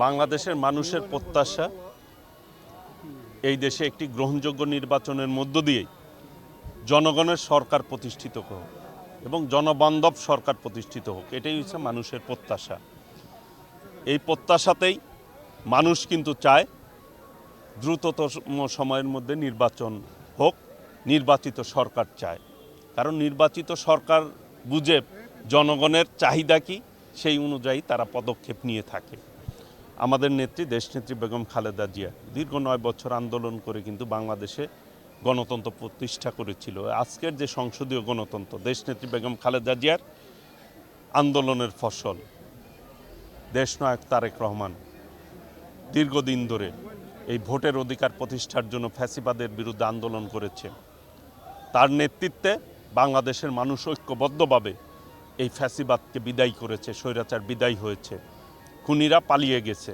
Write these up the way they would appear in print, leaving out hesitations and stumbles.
বাংলাদেশের মানুষের প্রত্যাশা এই দেশে একটি গ্রহণযোগ্য নির্বাচনের মধ্য দিয়ে জনগণের সরকার প্রতিষ্ঠিত হোক এবং জনবান্ধব সরকার প্রতিষ্ঠিত হোক, এটাই হচ্ছে মানুষের প্রত্যাশা। এই প্রত্যাশাতেই মানুষ কিন্তু চায় দ্রুততম সময়ের মধ্যে নির্বাচন হোক, নির্বাচিত সরকার চায়। কারণ নির্বাচিত সরকার বুঝে জনগণের চাহিদা কি, সেই অনুযায়ী তারা পদক্ষেপ নিয়ে থাকে। আমাদের নেত্রী দেশনেত্রী বেগম খালেদা জিয়া দীর্ঘ 9 বছর আন্দোলন করে কিন্তু বাংলাদেশে গণতন্ত্র প্রতিষ্ঠা করেছিল। আজকের যে সংসদীয় গণতন্ত্র দেশনেত্রী বেগম খালেদা জিয়ার আন্দোলনের ফসল। দেশনায়ক তারেক রহমান দীর্ঘদিন ধরে এই ভোটের অধিকার প্রতিষ্ঠার জন্য ফ্যাসিবাদের বিরুদ্ধে আন্দোলন করেছে। তার নেতৃত্বে বাংলাদেশের মানুষ ঐক্যবদ্ধভাবে এই ফ্যাসিবাদকে বিদায় করেছে, স্বৈরাচার বিদায় হয়েছে, খুনিরা পালিয়ে গেছে।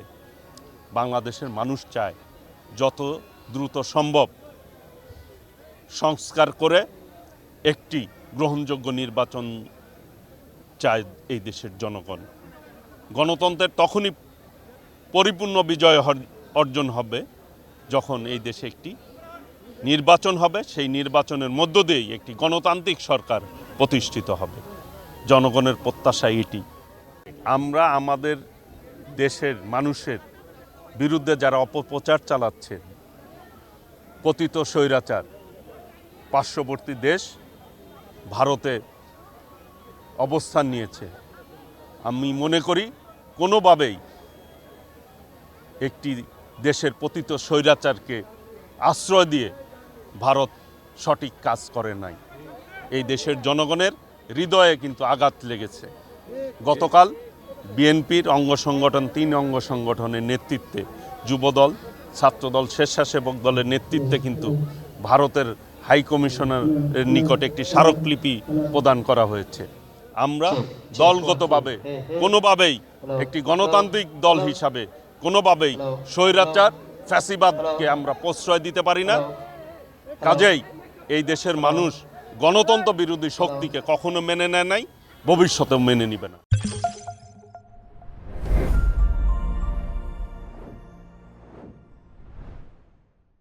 বাংলাদেশের মানুষ চায় যত দ্রুত সম্ভব সংস্কার করে একটি গ্রহণযোগ্য নির্বাচন চায় এই দেশের জনগণ। গণতন্ত্রের তখনই পরিপূর্ণ বিজয় অর্জন হবে যখন এই দেশে একটি নির্বাচন হবে, সেই নির্বাচনের মধ্য দিয়েই একটি গণতান্ত্রিক সরকার প্রতিষ্ঠিত হবে। জনগণের প্রত্যাশা এটি। আমরা আমাদের দেশের মানুষের বিরুদ্ধে যারা অপপ্রচার চালাচ্ছে, পতিত স্বৈরাচার, পার্শ্ববর্তী দেশ ভারতে অবস্থান নিয়েছে, আমি মনে করি কোনোভাবেই একটি দেশের পতিত স্বৈরাচারকে আশ্রয় দিয়ে ভারত সঠিক কাজ করে নাই। এই দেশের জনগণের হৃদয়ে কিন্তু আঘাত লেগেছে। গতকাল বিএনপির অঙ্গ সংগঠন 3 অঙ্গ সংগঠনের নেতৃত্বে, যুবদল, ছাত্রদল, স্বেচ্ছাসেবক দলের নেতৃত্বে কিন্তু ভারতের হাই কমিশনারের নিকট একটি স্মারকলিপি প্রদান করা হয়েছে। আমরা দলগতভাবে কোনোভাবেই একটি গণতান্ত্রিক দল হিসাবে কোনোভাবেই স্বৈরাচার ফ্যাসিবাদকে আমরা প্রশ্রয় দিতে পারি না। কাজেই এই দেশের মানুষ গণতন্ত্র বিরোধী শক্তিকে কখনো মেনে নেয় নাই, ভবিষ্যতেও মেনে নিবে না।